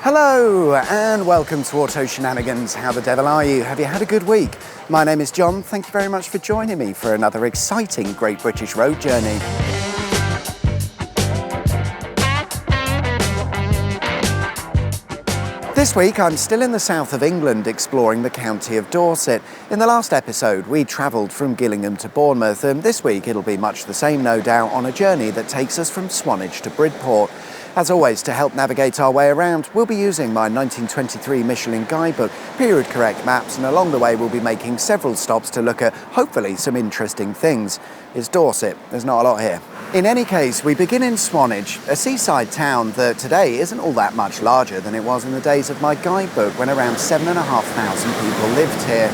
Hello and welcome to Auto Shenanigans. How the devil are you? Have you had a good week? My name is John. Thank you very much for joining me for another exciting Great British Road journey. This week I'm still in the south of England exploring the county of Dorset. In the last episode we travelled from Gillingham to Bournemouth, and this week it'll be much the same, no doubt, on a journey that takes us from Swanage to Bridport. As always, to help navigate our way around, we'll be using my 1923 Michelin guidebook, period correct maps, and along the way we'll be making several stops to look at, hopefully, some interesting things. It's Dorset, there's not a lot here. In any case, we begin in Swanage, a seaside town that today isn't all that much larger than it was in the days of my guidebook when around 7,500 people lived here.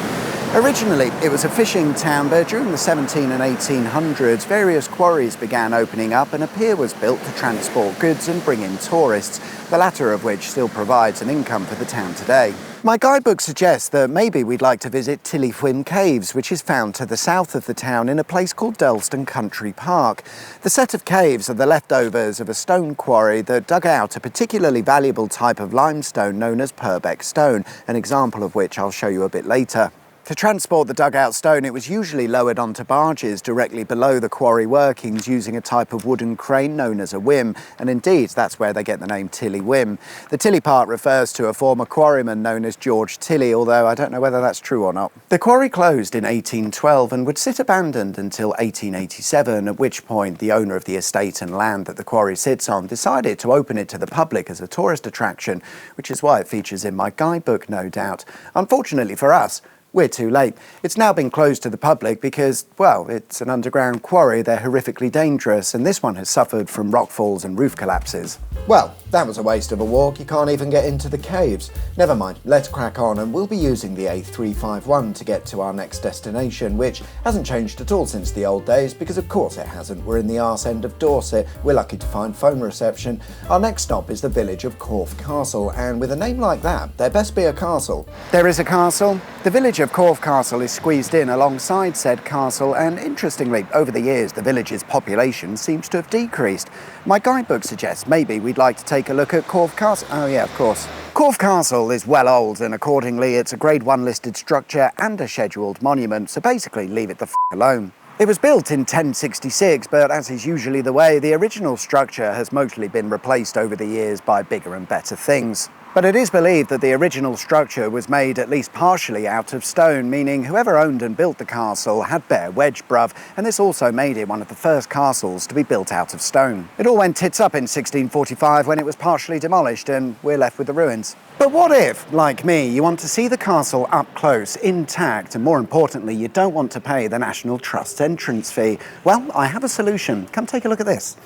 Originally, it was a fishing town, but during the 17 and 1800s, various quarries began opening up and a pier was built to transport goods and bring in tourists, the latter of which still provides an income for the town today. My guidebook suggests that maybe we'd like to visit Tillyfwyn Caves, which is found to the south of the town in a place called Durlston Country Park. The set of caves are the leftovers of a stone quarry that dug out a particularly valuable type of limestone known as Purbeck stone, an example of which I'll show you a bit later. To transport the dugout stone, it was usually lowered onto barges directly below the quarry workings using a type of wooden crane known as a whim, and indeed that's where they get the name Tilly-Whim. The Tilly part refers to a former quarryman known as George Tilly, although I don't know whether that's true or not. The quarry closed in 1812 and would sit abandoned until 1887, at which point the owner of the estate and land that the quarry sits on decided to open it to the public as a tourist attraction, which is why it features in my guidebook, no doubt. Unfortunately for us, we're too late. It's now been closed to the public because, well, it's an underground quarry, they're horrifically dangerous, and this one has suffered from rockfalls and roof collapses. Well, that was a waste of a walk. You can't even get into the caves. Never mind, let's crack on, and we'll be using the A351 to get to our next destination, which hasn't changed at all since the old days, because of course it hasn't. We're in the arse end of Dorset. We're lucky to find phone reception. Our next stop is the village of Corfe Castle, and with a name like that, there best be a castle. There is a castle. The village of Corfe Castle is squeezed in alongside said castle, and interestingly, over the years the village's population seems to have decreased. My guidebook suggests maybe we'd like to take a look at Corfe Castle. Oh yeah, of course. Corfe Castle is well old, and accordingly it's a Grade 1 listed structure and a scheduled monument, so basically leave it the f*** alone. It was built in 1066, but as is usually the way, the original structure has mostly been replaced over the years by bigger and better things. But it is believed that the original structure was made at least partially out of stone, meaning whoever owned and built the castle had bare wedge bruv, and this also made it one of the first castles to be built out of stone. It all went tits up in 1645 when it was partially demolished, and we're left with the ruins. But what if, like me, you want to see the castle up close, intact, and more importantly, you don't want to pay the National Trust's entrance fee? Well, I have a solution. Come take a look at this.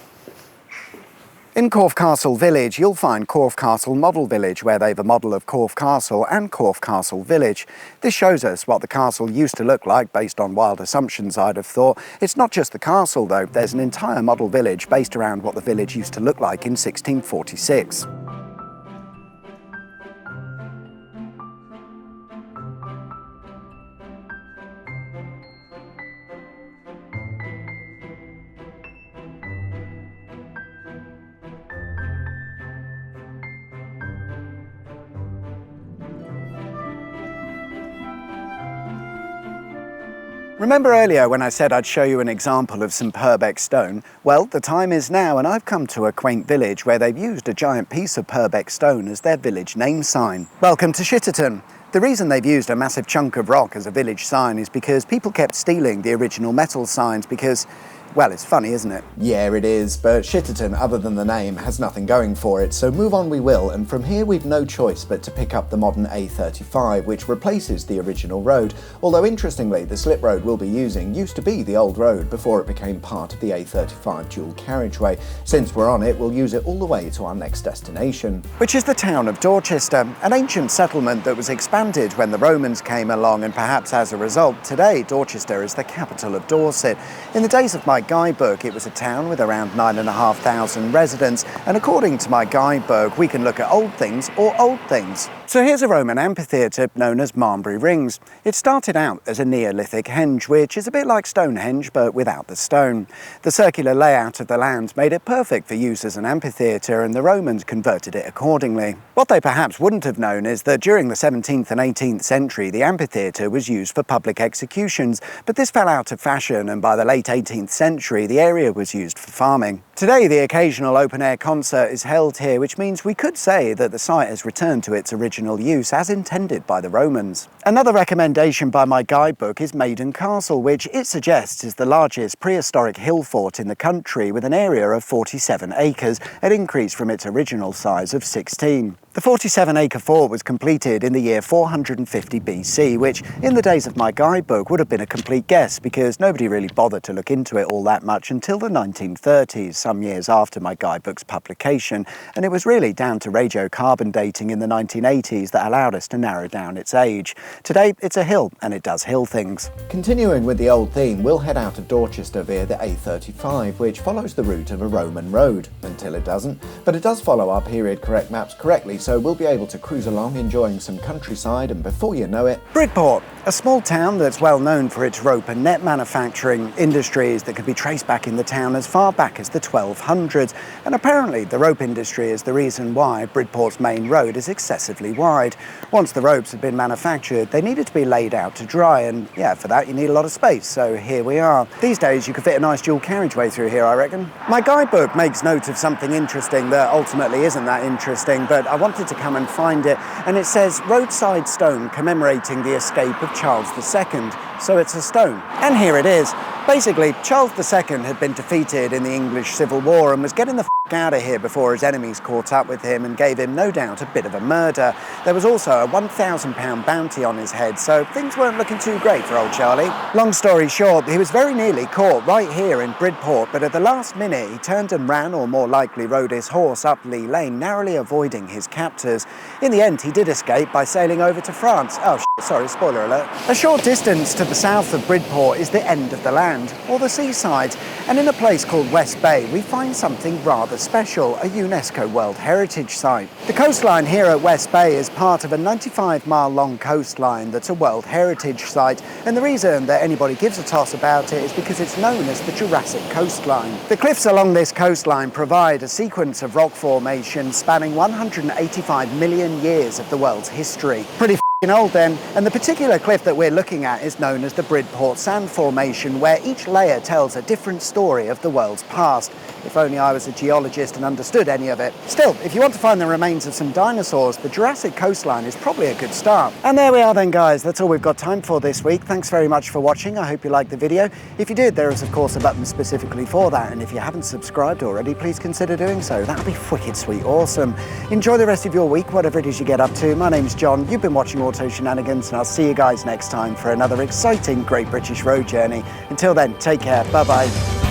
In Corfe Castle Village, you'll find Corfe Castle Model Village, where they've a model of Corfe Castle and Corfe Castle Village. This shows us what the castle used to look like, based on wild assumptions, I'd have thought. It's not just the castle, though. There's an entire model village based around what the village used to look like in 1646. Remember earlier when I said I'd show you an example of some Purbeck stone? Well, the time is now, and I've come to a quaint village where they've used a giant piece of Purbeck stone as their village name sign. Welcome to Shitterton. The reason they've used a massive chunk of rock as a village sign is because people kept stealing the original metal signs because, well, it's funny, isn't it? Yeah, it is, but Shitterton, other than the name, has nothing going for it, so move on we will, and from here we've no choice but to pick up the modern A35, which replaces the original road, although interestingly, the slip road we'll be using used to be the old road before it became part of the A35 dual carriageway. Since we're on it, we'll use it all the way to our next destination, which is the town of Dorchester, an ancient settlement that was expanded when the Romans came along, and perhaps as a result, today Dorchester is the capital of Dorset. In the days of my guidebook, it was a town with around 9,500 residents, and according to my guidebook, we can look at old things or old things. So here's a Roman amphitheatre known as Marnbury Rings. It started out as a Neolithic henge, which is a bit like Stonehenge but without the stone. The circular layout of the land made it perfect for use as an amphitheatre, and the Romans converted it accordingly. What they perhaps wouldn't have known is that during the 17th and 18th century, the amphitheatre was used for public executions, but this fell out of fashion, and by the late 18th century, the area was used for farming. Today, the occasional open-air concert is held here, which means we could say that the site has returned to its original use as intended by the Romans. Another recommendation by my guidebook is Maiden Castle, which it suggests is the largest prehistoric hill fort in the country, with an area of 47 acres, an increase from its original size of 16. The 47-acre fort was completed in the year 450 BC, which in the days of my guidebook would have been a complete guess because nobody really bothered to look into it all that much until the 1930s, some years after my guidebook's publication, and it was really down to radiocarbon dating in the 1980s that allowed us to narrow down its age. Today, it's a hill, and it does hill things. Continuing with the old theme, we'll head out of Dorchester via the A35, which follows the route of a Roman road, until it doesn't, but it does follow our period correct maps correctly, so we'll be able to cruise along enjoying some countryside, and before you know it, Bridport, a small town that's well known for its rope and net manufacturing industries that can be traced back in the town as far back as the 1200s, and apparently the rope industry is the reason why Bridport's main road is excessively wide. Once the ropes had been manufactured, they needed to be laid out to dry, and yeah, for that you need a lot of space, so here we are. These days you could fit a nice dual carriageway through here, I reckon. My guidebook makes note of something interesting that ultimately isn't that interesting, but I wanted to come and find it, and it says roadside stone commemorating the escape of Charles II, so it's a stone. And here it is. Basically, Charles II had been defeated in the English Civil War and was getting the out of here before his enemies caught up with him and gave him, no doubt, a bit of a murder. There was also a £1,000 bounty on his head, so things weren't looking too great for old Charlie. Long story short, he was very nearly caught right here in Bridport, but at the last minute he turned and ran, or more likely rode his horse up Lee Lane, narrowly avoiding his captors. In the end, he did escape by sailing over to France. Oh, sorry, spoiler alert. A short distance to the south of Bridport is the end of the land, or the seaside, and in a place called West Bay, we find something rather special, a UNESCO World Heritage Site. The coastline here at West Bay is part of a 95-mile-long coastline that's a World Heritage Site, and the reason that anybody gives a toss about it is because it's known as the Jurassic Coastline. The cliffs along this coastline provide a sequence of rock formations spanning 185 million years of the world's history. Pretty old then, and the particular cliff that we're looking at is known as the Bridport Sand Formation, where each layer tells a different story of the world's past. If only I was a geologist and understood any of it. Still, if you want to find the remains of some dinosaurs, the Jurassic Coastline is probably a good start. And there we are then, guys. That's all we've got time for this week. Thanks very much for watching. I hope you liked the video. If you did, there is of course a button specifically for that, and if you haven't subscribed already, please consider doing so. That would be wicked sweet awesome. Enjoy the rest of your week, whatever it is you get up to. My name's John. You've been watching Auto Shenanigans, and I'll see you guys next time for another exciting Great British Road Journey. Until then, take care. Bye-bye.